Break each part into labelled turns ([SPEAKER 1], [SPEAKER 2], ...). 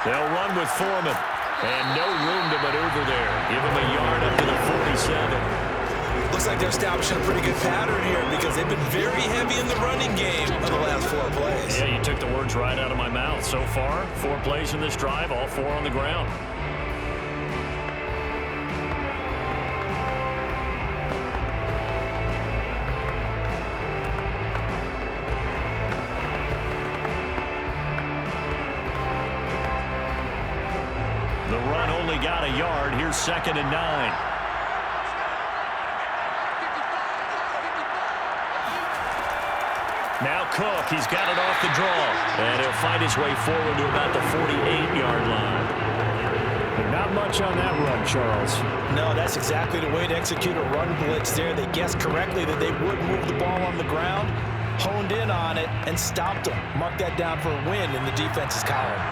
[SPEAKER 1] They'll run with Foreman. And no room to maneuver there. Give him a yard up to the 47.
[SPEAKER 2] Looks like they're establishing a pretty good pattern here because they've been very heavy in the running game of the last 4 plays.
[SPEAKER 1] Yeah, you took the words right out of my mouth. So far, 4 plays in this drive, all 4 on the ground. The run only got a yard. Here's 2nd and 9. Now Cook, he's got it off the draw. And he'll fight his way forward to about the 48-yard line.
[SPEAKER 3] Not much on that run, Charles.
[SPEAKER 2] No, that's exactly the way to execute a run blitz there. They guessed correctly that they would move the ball on the ground, honed in on it, and stopped them. Mark that down for a win in the defense's column.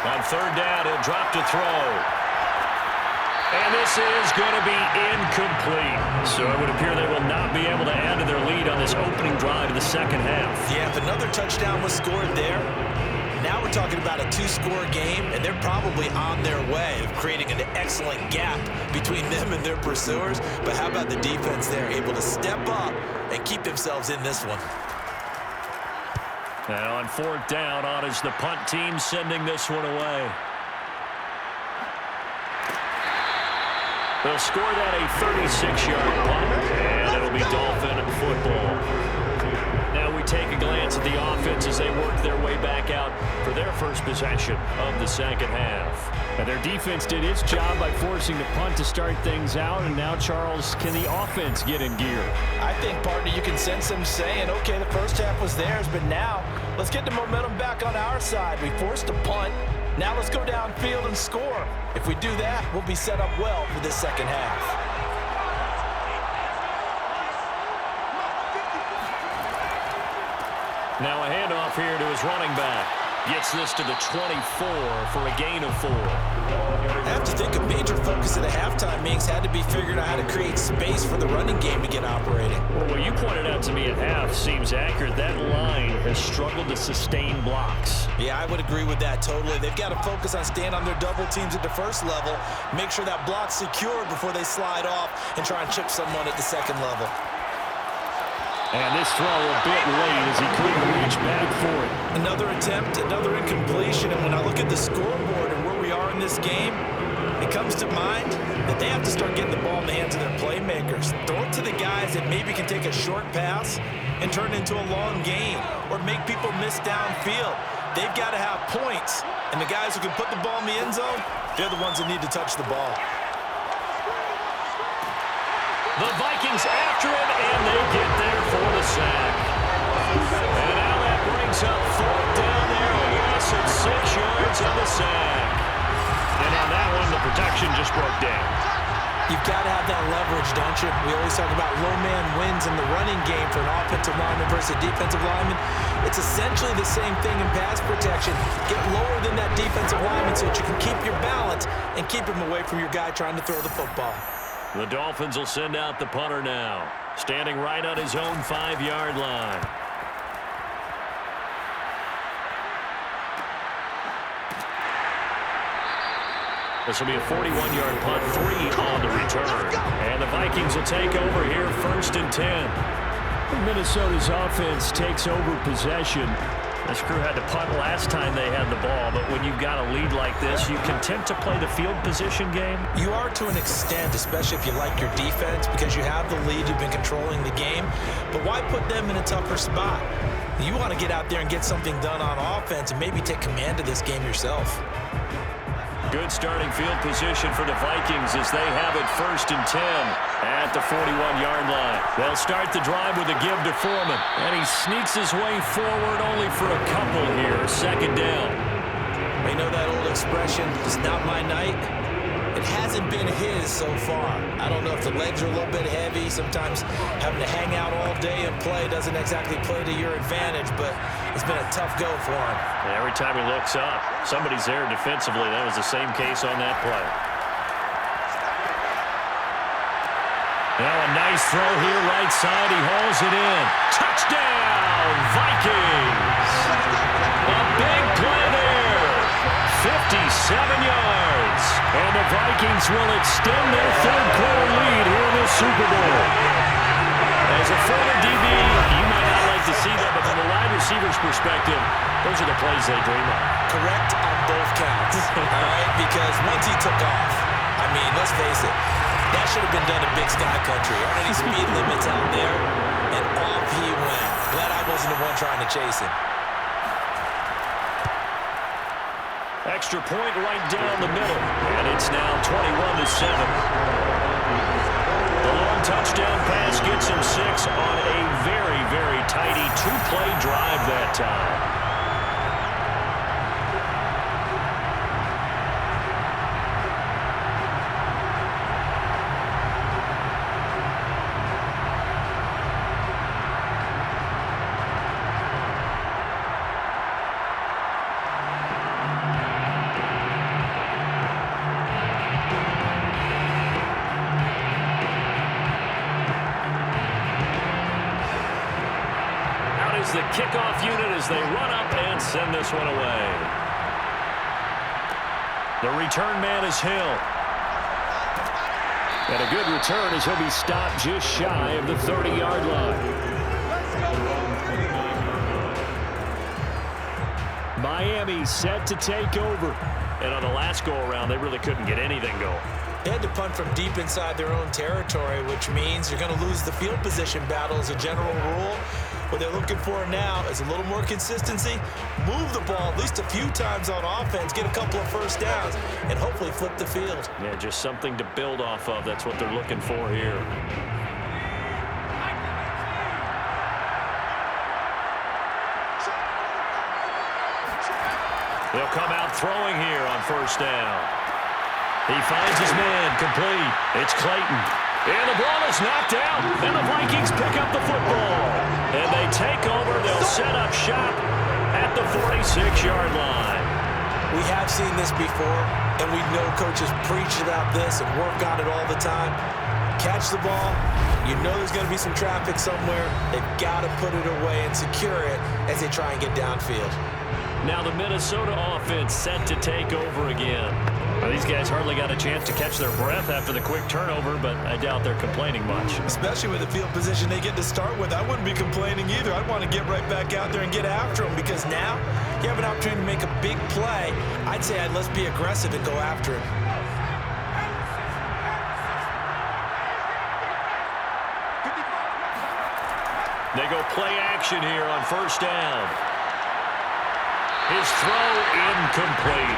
[SPEAKER 1] On 3rd down, he'll drop to throw. And this is going to be incomplete. So it would appear they will not be able to add to their lead on this opening drive of the 2nd half.
[SPEAKER 2] Yeah, if another touchdown was scored there, now we're talking about a 2-score game, and they're probably on their way of creating an excellent gap between them and their pursuers. But how about the defense there, able to step up and keep themselves in this one?
[SPEAKER 1] Now on 4th down, on is the punt team sending this one away. They'll score that a 36-yard punt, and it'll be Dolphin football. Now we take a glance at the offense as they work their way back out for their first possession of the 2nd half.
[SPEAKER 3] And their defense did its job by forcing the punt to start things out, and now, Charles, can the offense get in gear?
[SPEAKER 2] I think, partner, you can sense them saying, okay, the first half was theirs, but now let's get the momentum back on our side. We forced a punt. Now let's go downfield and score. If we do that, we'll be set up well for this 2nd half.
[SPEAKER 1] Now a handoff here to his running back. Gets this to the 24 for a gain of 4.
[SPEAKER 2] I have to think a major focus at the halftime meetings had to be figuring out how to create space for the running game to get operating.
[SPEAKER 1] Well, what you pointed out to me at half seems accurate. That line has struggled to sustain blocks.
[SPEAKER 2] Yeah, I would agree with that totally. They've got to focus on staying on their double teams at the first level, make sure that block's secure before they slide off and try and chip someone at the 2nd level.
[SPEAKER 1] And this throw a bit late as he couldn't reach back for it.
[SPEAKER 2] Another attempt, another incompletion, and when I look at the scoreboard and where we are in this game, it comes to mind that they have to start getting the ball in the hands of their playmakers. Throw it to the guys that maybe can take a short pass and turn it into a long gain or make people miss downfield. They've got to have points, and the guys who can put the ball in the end zone, they're the ones that need to touch the ball.
[SPEAKER 1] The Vikings after it, and they get there for the sack. And now that brings up 4th down there. A loss of 6 yards on the sack. And on that one, the protection just broke down.
[SPEAKER 2] You've got to have that leverage, don't you? We always talk about low man wins in the running game for an offensive lineman versus a defensive lineman. It's essentially the same thing in pass protection. Get lower than that defensive lineman so that you can keep your balance and keep him away from your guy trying to throw the football.
[SPEAKER 1] The Dolphins will send out the punter now, standing right on his own 5-yard line. This will be a 41-yard punt, 3 on the return. And the Vikings will take over here, 1st and 10.
[SPEAKER 3] Minnesota's offense takes over possession.
[SPEAKER 1] This crew had to punt last time they had the ball, but when you've got a lead like this, you content to play the field position game?
[SPEAKER 2] You are to an extent, especially if you like your defense, because you have the lead, you've been controlling the game. But why put them in a tougher spot? You want to get out there and get something done on offense and maybe take command of this game yourself.
[SPEAKER 1] Good starting field position for the Vikings as they have it 1st and 10 at the 41-yard line. They'll start the drive with a give to Foreman, and he sneaks his way forward only for a couple here. 2nd down.
[SPEAKER 2] You know that old expression, it's not my night? It hasn't been his so far. I don't know if the legs are a little bit heavy. Sometimes having to hang out all day and play doesn't exactly play to your advantage, but it's been a tough go for him.
[SPEAKER 1] And every time he looks up, somebody's there defensively. That was the same case on that play. Now a nice throw here, right side. He hauls it in. Touchdown, Vikings. A big play there. 57 yards. And the Vikings will extend their third-quarter lead here in the Super Bowl. As a former DB, you might not like to see that, but from a wide receiver's perspective, those are the plays they dream of.
[SPEAKER 2] Correct on both counts, all right? Because once he took off, I mean, let's face it, that should have been done in Big Sky Country. Aren't any speed limits out there? And off he went. Glad I wasn't the one trying to chase him.
[SPEAKER 1] Extra point right down the middle, and it's now 21-7. The long touchdown pass gets him 6 on a very, very tidy two-play drive that time. The kickoff unit as they run up and send this one away. The return man is Hill. And a good return as he'll be stopped just shy of the 30-yard line. Miami set to take over. And on the last go-around, they really couldn't get anything going.
[SPEAKER 2] They had to punt from deep inside their own territory, which means you're going to lose the field position battle as a general rule. What they're looking for now is a little more consistency, move the ball at least a few times on offense, get a couple of first downs, and hopefully flip the field.
[SPEAKER 1] Yeah, just something to build off of. That's what they're looking for here. They'll come out throwing here on first down. He finds his man complete. It's Clayton. And the ball is knocked out. And the Vikings pick up the football. And they take over. They'll set up shop at the 46-yard line.
[SPEAKER 2] We have seen this before, and we know coaches preach about this and work on it all the time. Catch the ball. You know there's going to be some traffic somewhere. They've got to put it away and secure it as they try and get downfield.
[SPEAKER 1] Now the Minnesota offense set to take over again. Well, these guys hardly got a chance to catch their breath after the quick turnover, but I doubt they're complaining much.
[SPEAKER 2] Especially with the field position they get to start with. I wouldn't be complaining either. I'd want to get right back out there and get after them because now you have an opportunity to make a big play. I'd say let's be aggressive and go after him.
[SPEAKER 1] They go play action here on first down. His throw incomplete.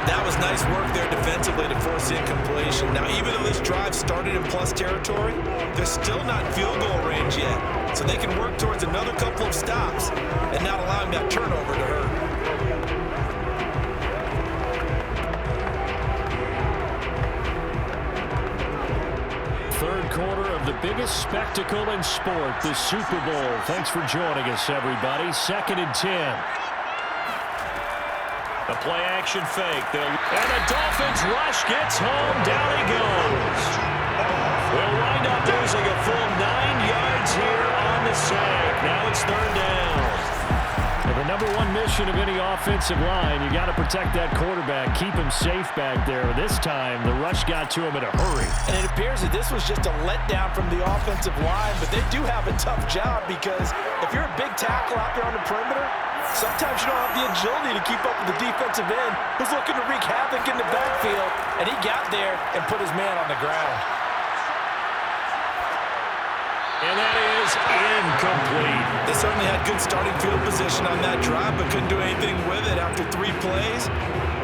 [SPEAKER 2] That was nice work there defensively to force the incompletion. Now, even though this drive started in plus territory, they're still not in field goal range yet. So they can work towards another couple of stops and not allowing that turnover to hurt.
[SPEAKER 3] Third quarter of the biggest spectacle in sport, the Super Bowl. Thanks for joining us, everybody. 2nd and 10.
[SPEAKER 1] A play-action fake. And the Dolphins rush gets home. Down he goes. We'll wind up losing a full 9 yards here on the sack. Now it's third down.
[SPEAKER 3] And the number one mission of any offensive line, you got to protect that quarterback, keep him safe back there. This time, the rush got to him in a hurry.
[SPEAKER 2] And it appears that this was just a letdown from the offensive line, but they do have a tough job because if you're a big tackle out there on the perimeter, sometimes you don't have the agility to keep up with the defensive end who's looking to wreak havoc in the backfield, and he got there and put his man on the ground.
[SPEAKER 1] And that is incomplete.
[SPEAKER 2] They certainly had good starting field position on that drive, but couldn't do anything with it after 3 plays.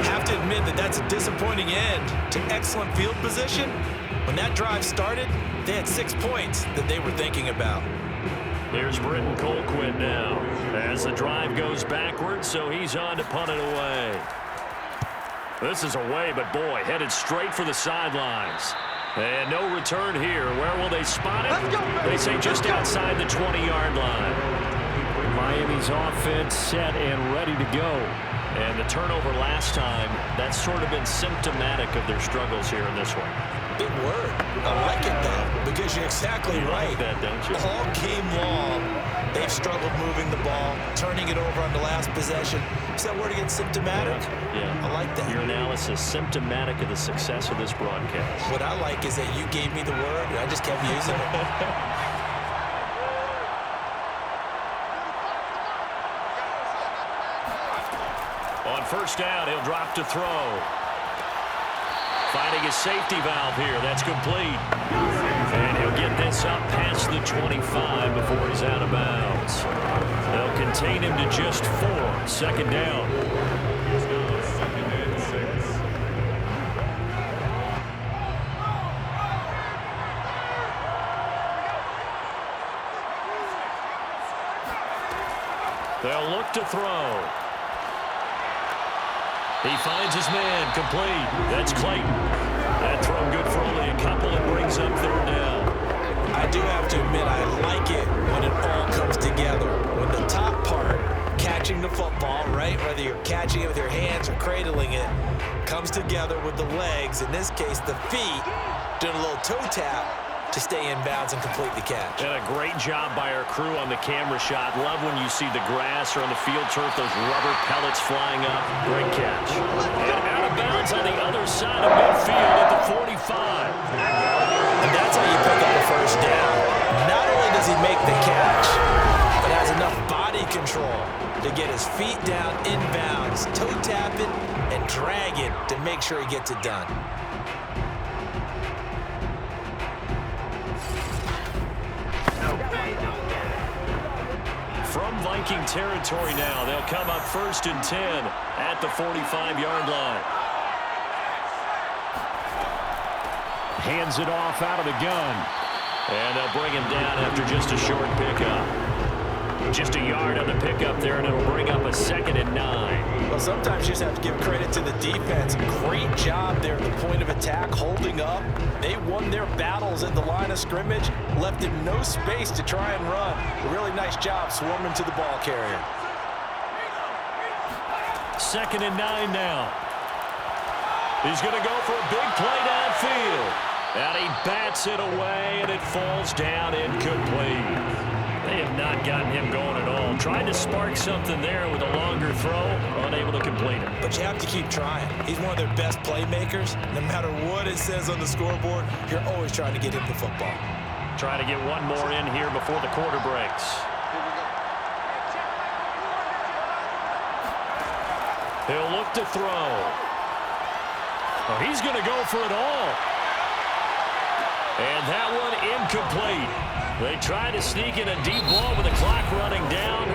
[SPEAKER 2] Have to admit that that's a disappointing end to excellent field position. When that drive started, they had 6 points that they were thinking about.
[SPEAKER 1] Here's Britton Colquitt now as the drive goes backwards, so he's on to punt it away. This is away, but boy, headed straight for the sidelines. And no return here. Where will they spot it? They say just outside the 20-yard line.
[SPEAKER 3] Miami's offense set and ready to go.
[SPEAKER 1] And the turnover last time, that's sort of been symptomatic of their struggles here in this one.
[SPEAKER 2] Big word. I like it, though, because Because you're exactly right.
[SPEAKER 3] Like that, don't you?
[SPEAKER 2] All game long, they've struggled moving the ball, turning it over on the last possession. Is that word again, symptomatic?
[SPEAKER 3] Yeah.
[SPEAKER 2] I like that.
[SPEAKER 3] Your analysis symptomatic of the success of this broadcast.
[SPEAKER 2] What I like is that you gave me the word, and I just kept using it.
[SPEAKER 1] On first down, he'll drop to throw. Finding his safety valve here. That's complete. And he'll get this up past the 25 before he's out of bounds. They'll contain him to just 4. Second down. They'll look to throw. He finds his man, complete. That's Clayton. That throw good for only a couple and brings up third down.
[SPEAKER 2] I do have to admit, I like it when it all comes together. When the top part, catching the football, right, whether you're catching it with your hands or cradling it, comes together with the legs, in this case the feet, doing a little toe tap to stay in bounds and complete the catch.
[SPEAKER 1] And a great job by our crew on the camera shot. Love when you see the grass or on the field turf, those rubber pellets flying up. Great catch. And out of bounds on the other side of midfield at the 45.
[SPEAKER 2] And that's how you pick up a first down. Not only does he make the catch, but has enough body control to get his feet down in bounds, toe tapping and dragging to make sure he gets it done.
[SPEAKER 1] From Viking territory now, they'll come up first and 10 at the 45-yard line.
[SPEAKER 3] Hands it off out of the gun.
[SPEAKER 1] And they'll bring him down after just a short pickup. Just a yard on the pickup there, and it'll bring up a 2nd and 9.
[SPEAKER 2] Well, sometimes you just have to give credit to the defense. Great job there at the point of attack, holding up. They won their battles at the line of scrimmage, left him no space to try and run. A really nice job swarming to the ball carrier.
[SPEAKER 1] 2nd and 9 now. He's going to go for a big play downfield. And he bats it away, and it falls down incomplete. They have not gotten him going at all. Tried to spark something there with a longer throw, unable to complete it.
[SPEAKER 2] But you have to keep trying. He's one of their best playmakers. No matter what it says on the scoreboard, you're always trying to get him the football.
[SPEAKER 1] Trying to get one more in here before the quarter breaks. He'll look to throw. Oh, he's going to go for it all. And that one incomplete. They try to sneak in a deep ball with the clock running down,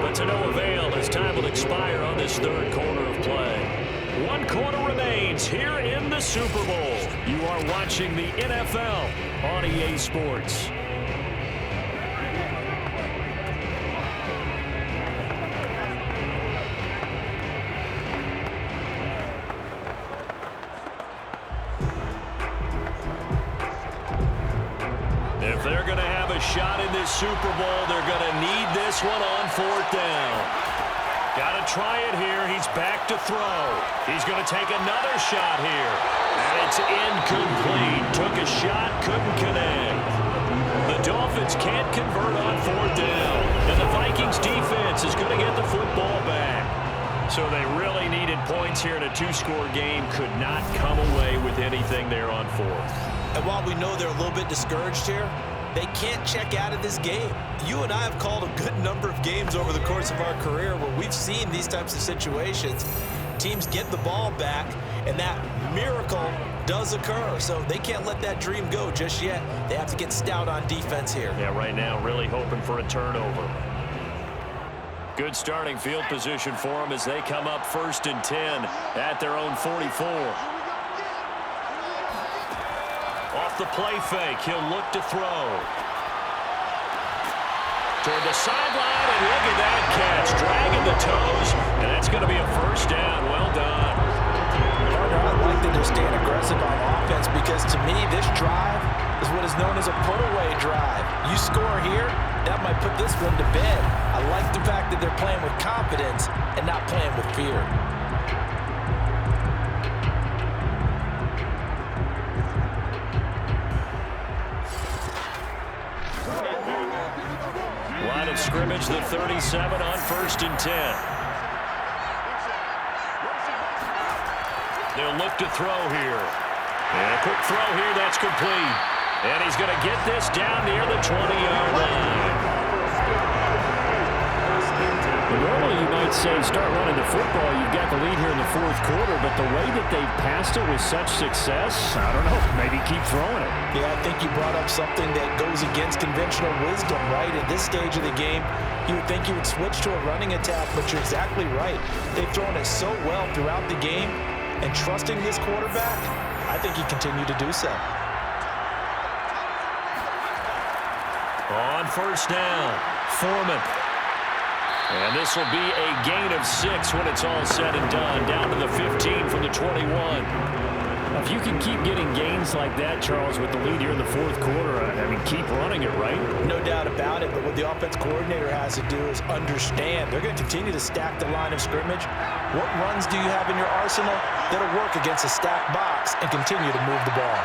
[SPEAKER 1] but to no avail as time will expire on this third quarter of play. 1 quarter remains here in the Super Bowl. You are watching the NFL on EA Sports. If they're going to have a shot in this Super Bowl, they're going to need this one on 4th down. Got to try it here. He's back to throw. He's going to take another shot here. And it's incomplete. Took a shot, couldn't connect. The Dolphins can't convert on 4th down. And the Vikings defense is going to get the football back. So they really needed points here in a 2-score game. Could not come away with anything there on 4th.
[SPEAKER 2] And while we know they're a little bit discouraged here, they can't check out of this game. You and I have called a good number of games over the course of our career where we've seen these types of situations. Teams get the ball back, and that miracle does occur. So they can't let that dream go just yet. They have to get stout on defense here.
[SPEAKER 1] Yeah, right now really hoping for a turnover. Good starting field position for them as they come up 1st and 10 at their own 44. Off the play fake, he'll look to throw. Toward the sideline, and look at that catch. Dragging the toes, and that's going to be a 1st down. Well done.
[SPEAKER 2] Partner, I like that they're staying aggressive on offense because, to me, this drive is what is known as a put-away drive. You score here, that might put this one to bed. I like the fact that they're playing with confidence and not playing with fear.
[SPEAKER 1] line of scrimmage, the 37 on 1st and 10. They'll look to throw here. And a quick throw here, that's complete. And he's going to get this down near the 20-yard line.
[SPEAKER 3] Normally you might say start running the football. You've got the lead here in the 4th quarter, but the way that they've passed it with such success, I don't know, maybe keep throwing it.
[SPEAKER 2] Yeah, I think you brought up something that goes against conventional wisdom, right? At this stage of the game, you would think you would switch to a running attack, but you're exactly right. They've thrown it so well throughout the game, and trusting this quarterback, I think he continue to do so.
[SPEAKER 1] On 1st down, Foreman. And this will be a gain of 6 when it's all said and done, down to the 15 from the 21.
[SPEAKER 3] If you can keep getting gains like that, Charles, with the lead here in the 4th quarter, I mean, keep running it, right?
[SPEAKER 2] No doubt about it, but what the offense coordinator has to do is understand they're going to continue to stack the line of scrimmage. What runs do you have in your arsenal that'll work against a stacked box and continue to move the ball?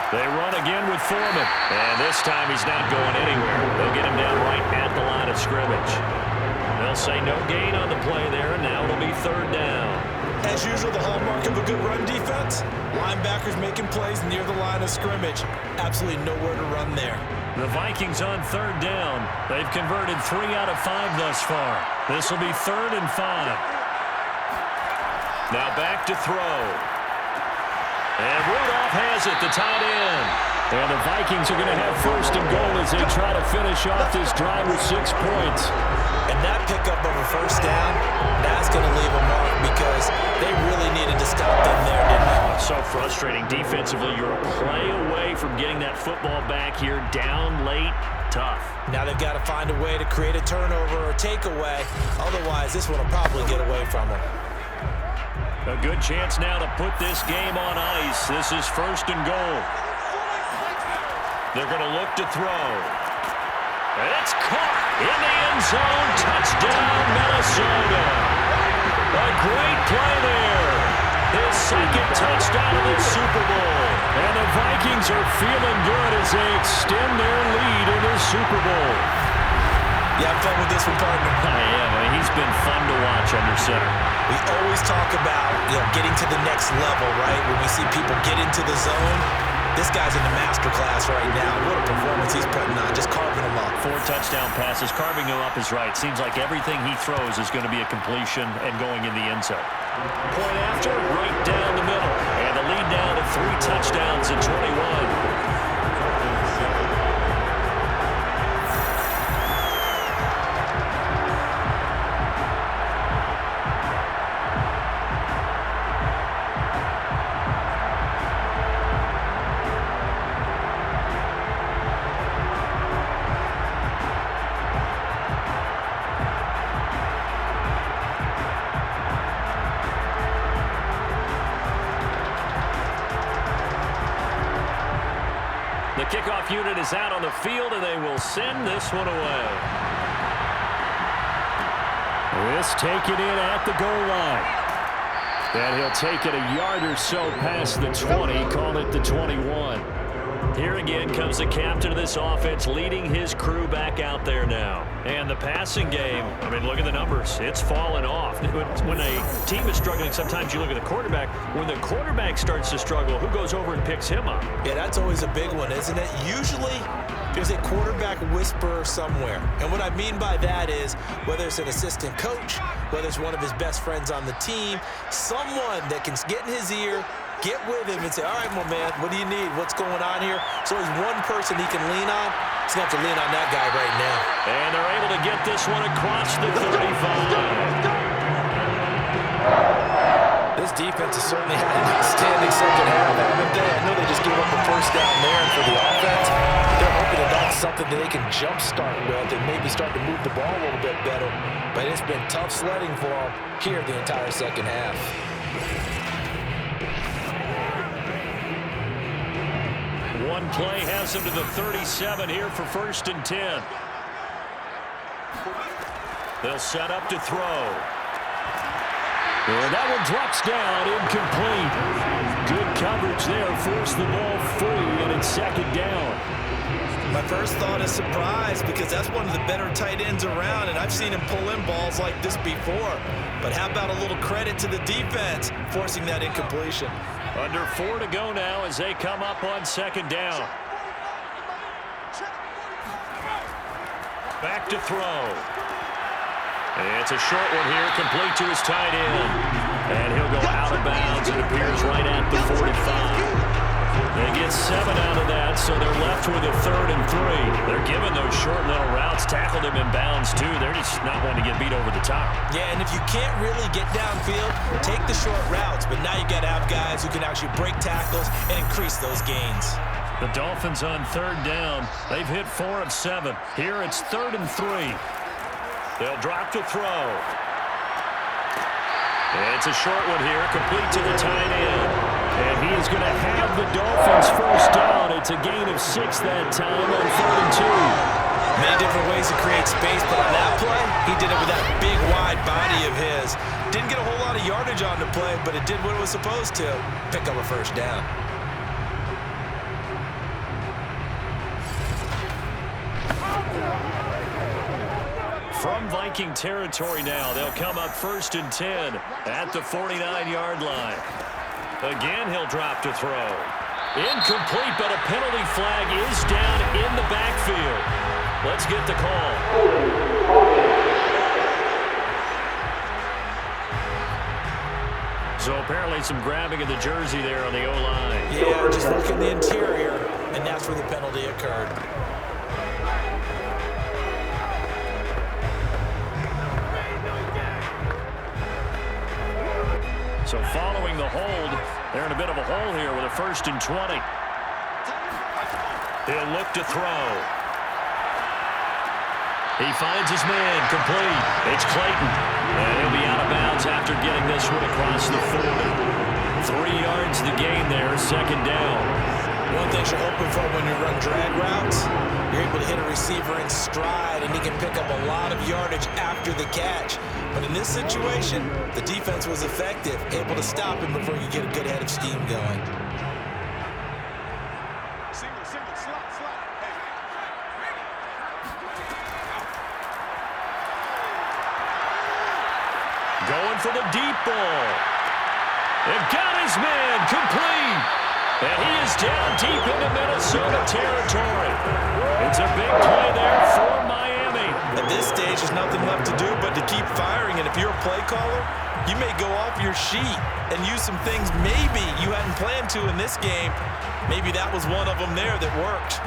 [SPEAKER 1] They run again with Foreman, and this time he's not going anywhere. They'll get him down right at the line of scrimmage. They'll say no gain on the play there, and now it'll be 3rd down.
[SPEAKER 2] As usual, the hallmark of a good run defense, linebackers making plays near the line of scrimmage. Absolutely nowhere to run there.
[SPEAKER 1] The Vikings on 3rd down. They've converted 3 out of 5 thus far. This will be 3rd and 5. Now back to throw. And Rudolph has it, the tight end.
[SPEAKER 3] And the Vikings are going to have 1st and goal as they try to finish off this drive with 6 points.
[SPEAKER 2] And that pickup of a 1st down, that's going to leave a mark because they really needed to stop them there, didn't they?
[SPEAKER 1] So frustrating defensively. You're a play away from getting that football back here, down late. Tough.
[SPEAKER 2] Now they've got to find a way to create a turnover or takeaway. Otherwise, this one will probably get away from them.
[SPEAKER 1] A good chance now to put this game on ice. This is 1st and goal. They're going to look to throw. It's caught in the end zone. Touchdown, Minnesota. A great play there. His 2nd touchdown of the Super Bowl.
[SPEAKER 3] And the Vikings are feeling good as they extend their lead in the Super Bowl.
[SPEAKER 2] Yeah, I'm fun with this one, partner.
[SPEAKER 1] I am. I mean, he's been fun to watch under center.
[SPEAKER 2] We always talk about, getting to the next level, right? When we see people get into the zone, this guy's in the master class right now. What a performance he's putting on, just carving them up.
[SPEAKER 1] 4 touchdown passes. Carving them up is right. Seems like everything he throws is going to be a completion and going in the end zone. Point after, right down the middle. And the lead down to 3 touchdowns at 21. The kickoff unit is out on the field, and they will send this one away.
[SPEAKER 3] This taken in at the goal line. And he'll take it a yard or so past the 20, call it the 21.
[SPEAKER 1] Here again comes the captain of this offense, leading his crew back out there now. And the passing game, I mean, look at the numbers. It's fallen off. When a team is struggling, sometimes you look at the quarterback. When the quarterback starts to struggle, who goes over and picks him up?
[SPEAKER 2] Yeah, that's always a big one, isn't it? Usually, there's a quarterback whisperer somewhere. And what I mean by that is, whether it's an assistant coach, whether it's one of his best friends on the team, someone that can get in his ear, get with him and say, all right, my man, what do you need? What's going on here? So he's one person he can lean on. He's going to have to lean on that guy right now.
[SPEAKER 1] And they're able to get this one across the 35.
[SPEAKER 2] This defense has certainly had an outstanding second half, haven't they? I know they just gave up the 1st down there, and for the offense, they're hoping that that's something that they can jumpstart with and maybe start to move the ball a little bit better. But it's been tough sledding for them here the entire second half.
[SPEAKER 1] One play has him to the 37 here for 1st and 10. They'll set up to throw.
[SPEAKER 3] And that one drops down, incomplete. Good coverage there, forced the ball free, and it's 2nd down.
[SPEAKER 2] My first thought is surprise because that's one of the better tight ends around, and I've seen him pull in balls like this before. But how about a little credit to the defense forcing that incompletion?
[SPEAKER 1] Under 4 to go now as they come up on second down. Back to throw. It's a short one here, complete to his tight end. And he'll go out of bounds and appears right at the 45. They get 7 out of that, so they're left with a 3rd and 3. They're giving those short little routes, tackled him in bounds too. They're just not wanting to get beat over the top.
[SPEAKER 2] Yeah, and if you can't really get downfield, take the short routes. But now you got to have guys who can actually break tackles and increase those gains.
[SPEAKER 1] The Dolphins on 3rd down. They've hit 4 of 7. Here it's 3rd and 3. They'll drop to throw. It's a short one here, complete to the tight end. And he is going to have the Dolphins first down. It's a gain of 6 that time on 3rd and 2.
[SPEAKER 2] Many different ways to create space, but on that play, he did it with that big, wide body of his. Didn't get a whole lot of yardage on the play, but it did what it was supposed to, pick up a first down.
[SPEAKER 1] From Viking territory now, they'll come up 1st and 10 at the 49-yard line. Again, he'll drop to throw. Incomplete, but a penalty flag is down in the backfield. Let's get the call. So apparently some grabbing of the jersey there on the O-line.
[SPEAKER 2] Yeah, just look in the interior, and that's where the penalty occurred.
[SPEAKER 1] So following the hold, they're in a bit of a hole here with a 1st and 20. He'll look to throw. He finds his man, complete. It's Clayton. And he'll be out of bounds after getting this one across the 40. 3 yards the gain there, 2nd down.
[SPEAKER 2] One thing you're hoping for when you run drag routes, you're able to hit a receiver in stride, and he can pick up a lot of yardage after the catch. But in this situation, the defense was effective, able to stop him before you get a good head of steam going.
[SPEAKER 1] Going for the deep ball. They've got his man, complete. And he is down deep into Minnesota territory. It's a big play there for Miami.
[SPEAKER 2] At this stage, there's nothing left to do but to keep firing. And if you're a play caller, you may go off your sheet and use some things maybe you hadn't planned to in this game. Maybe that was one of them there that worked.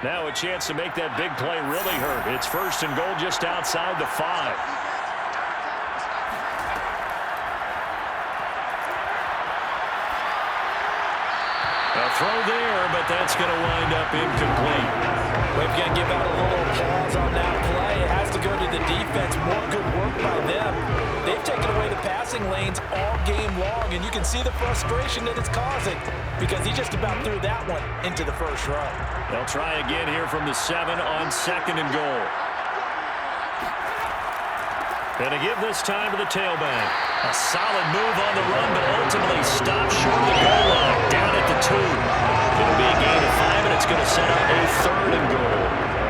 [SPEAKER 1] Now a chance to make that big play really hurt. It's 1st and goal just outside the 5. A throw there, but that's going to wind up incomplete.
[SPEAKER 2] We're going to give out a little applause on that play. It has to go to the defense. More good work by them. They've taken away the passing lanes all game long, and you can see the frustration that it's causing because he just about threw that one into the first row.
[SPEAKER 1] They'll try again here from the 7 on 2nd and goal. Gonna give this time to the tailback. A solid move on the run, but ultimately stopped short of the goal line. Down at the 2. Gonna be a gain of 5, and it's gonna set up a 3rd and goal.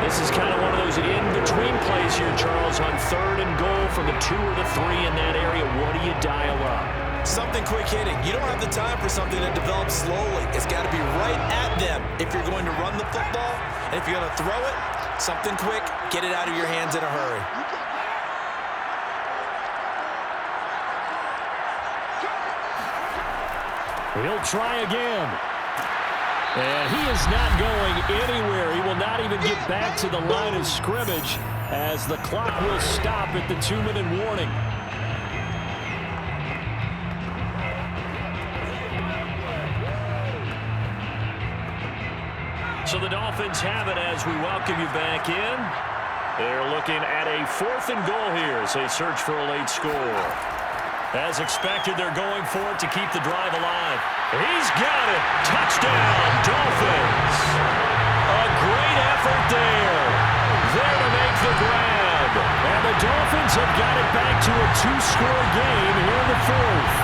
[SPEAKER 1] This is kind of one of those in-between plays here, Charles, on 3rd and goal from the 2 or the 3 in that area. What do you dial up?
[SPEAKER 2] Something quick hitting. You don't have the time for something that develops slowly. It's got to be right at them if you're going to run the football. And if you're going to throw it, something quick, get it out of your hands in a hurry.
[SPEAKER 1] He'll try again. And he is not going anywhere. He will not even get back to the line of scrimmage as the clock will stop at the 2-minute warning. So the Dolphins have it as we welcome you back in. They're looking at a 4th and goal here as they search for a late score. As expected, they're going for it to keep the drive alive. He's got it. Touchdown, Dolphins. A great effort there. There to make the grab. And the
[SPEAKER 3] the Dolphins have got it back to a two-score game here in the fourth.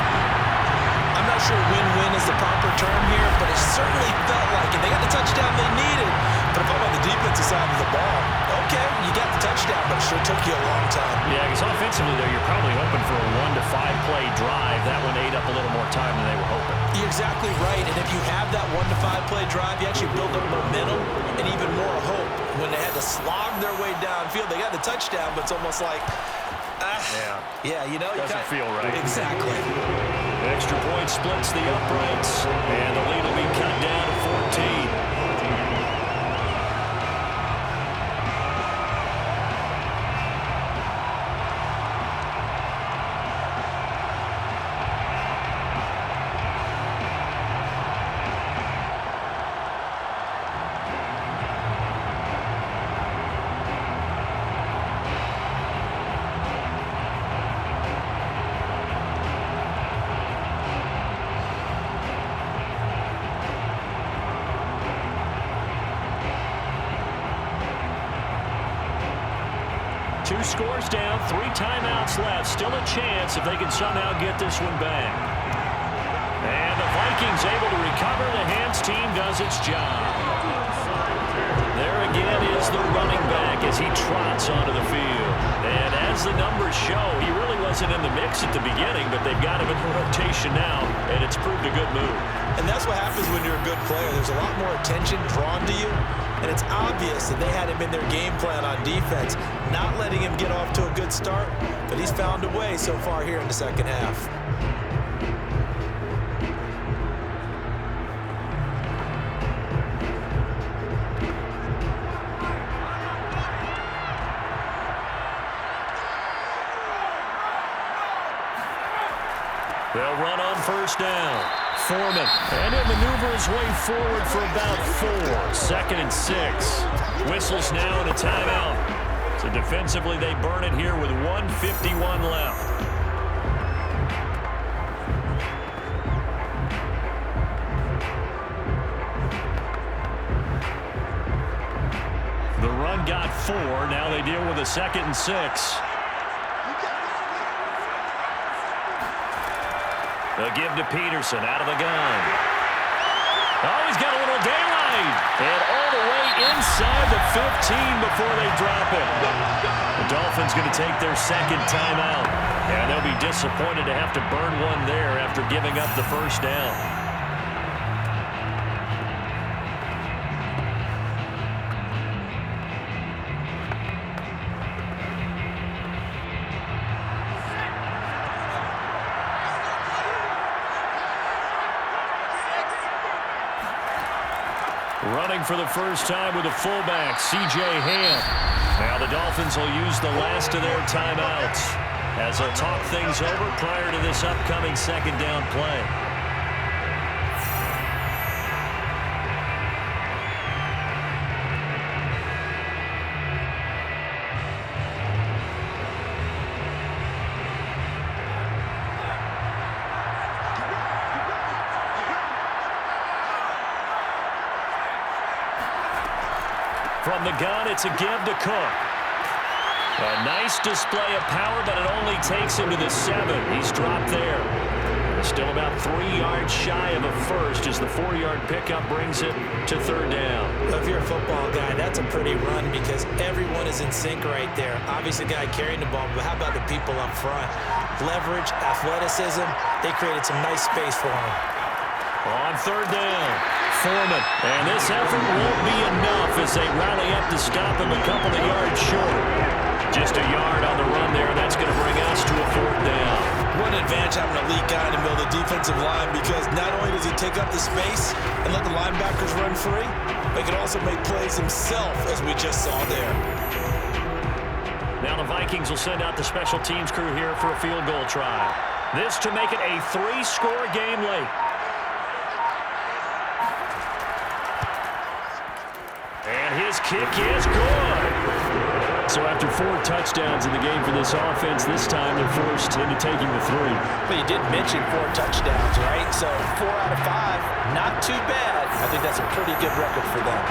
[SPEAKER 2] I'm not sure win-win is the proper term here, but it certainly felt like it. They got the touchdown they needed. But if I'm on the defensive side of the ball, okay, you got the touchdown, but it sure took you a long time.
[SPEAKER 3] Yeah, because offensively, though, you're probably hoping for a 1 to 5 play drive. That one ate up a little more time than they were hoping.
[SPEAKER 2] You're exactly right, and if you have that 1 to 5 play drive, you actually build up momentum and even more hope. When they had to slog their way downfield, they got the touchdown, but it's almost like, yeah, you know,
[SPEAKER 3] doesn't feel right.
[SPEAKER 2] Exactly.
[SPEAKER 1] Extra point splits the uprights, and the lead will be cut down to 14. Two scores down, 3 timeouts left. Still a chance if they can somehow get this one back. And the Vikings able to recover. The hands team does its job. There again is the running back as he trots onto the field. And as the numbers show, he really wasn't in the mix at the beginning, but they've got him in the rotation now, and it's proved a good move.
[SPEAKER 2] And that's what happens when you're a good player. There's a lot more attention drawn to you. And it's obvious that they had him in their game plan on defense, not letting him get off to a good start, but he's found a way so far here in the second half.
[SPEAKER 1] They'll run on first down. Foreman, and he'll maneuver his way forward for about 4. 2nd and 6. Whistles now and a timeout. So defensively, they burn it here with 1:51 left. The run got 4. Now they deal with a 2nd and 6. They'll give to Peterson out of the gun. Oh, he's got a little daylight. And all the way inside the 15 before they drop it. The Dolphins going to take their 2nd timeout. And they'll be disappointed to have to burn one there after giving up the first down. Running for the first time with a fullback, C.J. Ham. Now the Dolphins will use the last of their timeouts as they'll talk things over prior to this upcoming 2nd down play. From the gun, it's a give to Cook. A nice display of power, but it only takes him to the 7. He's dropped there. Still about 3 yards shy of a first as the 4-yard pickup brings it to 3rd down.
[SPEAKER 2] If you're a football guy, that's a pretty run because everyone is in sync right there. Obviously, the guy carrying the ball, but how about the people up front? Leverage, athleticism, they created some nice space for him.
[SPEAKER 1] On 3rd down, Foreman. And this effort won't be enough as they rally up to stop him a couple of yards short. Just a yard on the run there. That's going to bring us to a 4th down.
[SPEAKER 2] What an advantage having an elite guy in the middle of the defensive line because not only does he take up the space and let the linebackers run free, but he can also make plays himself, as we just saw there.
[SPEAKER 1] Now the Vikings will send out the special teams crew here for a field goal try. This to make it a 3-score game late. And his kick is good. So after 4 touchdowns in the game for this offense, this time they're forced into taking the 3.
[SPEAKER 2] But you did mention 4 touchdowns, right? So 4 out of 5, not too bad. I think that's a pretty good record for them.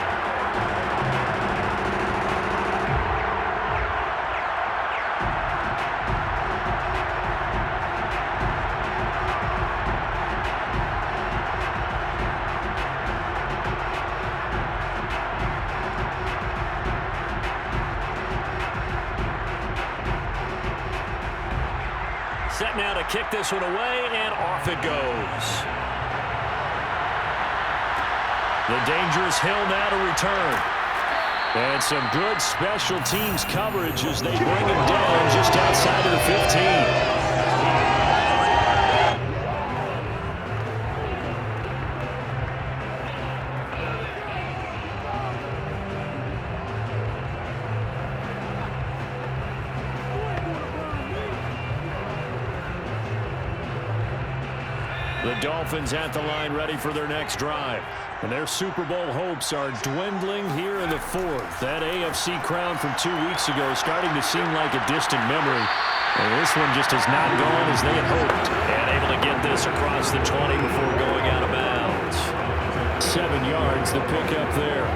[SPEAKER 1] Set now to kick this one away, and off it goes. The dangerous Hill now to return. And some good special teams coverage as they bring him down just outside of the 15. The Dolphins at the line ready for their next drive. And their Super Bowl hopes are dwindling here in the fourth. That AFC crown from 2 weeks ago is starting to seem like a distant memory. And this one just has not gone as they had hoped. And able to get this across the 20 before going out of bounds. 7 yards, the pickup there.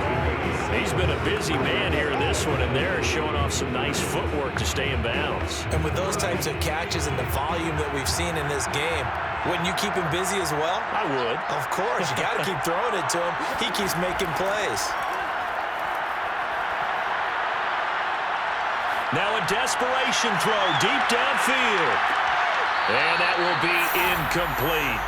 [SPEAKER 1] He's been a busy man here in this one, and they're showing off some nice footwork to stay in bounds.
[SPEAKER 2] And with those types of catches and the volume that we've seen in this game, wouldn't you keep him busy as well?
[SPEAKER 1] I would.
[SPEAKER 2] Of course. You got to keep throwing it to him. He keeps making plays.
[SPEAKER 1] Now a desperation throw deep downfield. And that will be incomplete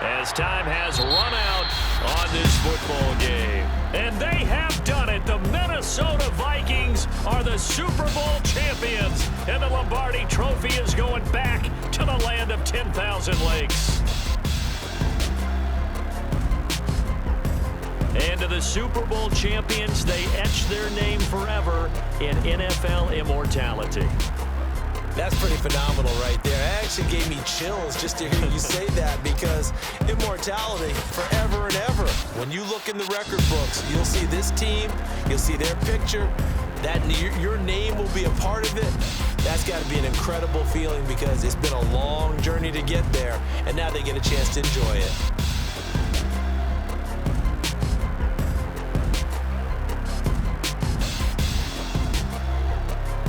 [SPEAKER 1] as time has run out on this football game. And they have done it. The Minnesota Vikings are the Super Bowl champions. And the Lombardi Trophy is going back to the land of 10,000 lakes. And to the Super Bowl champions, they etch their name forever in NFL immortality.
[SPEAKER 2] That's pretty phenomenal right there. It actually gave me chills just to hear you say that, because immortality forever and ever. When you look in the record books, you'll see this team, you'll see their picture, that your name will be a part of it. That's got to be an incredible feeling, because it's been a long journey to get there, and now they get a chance to enjoy it.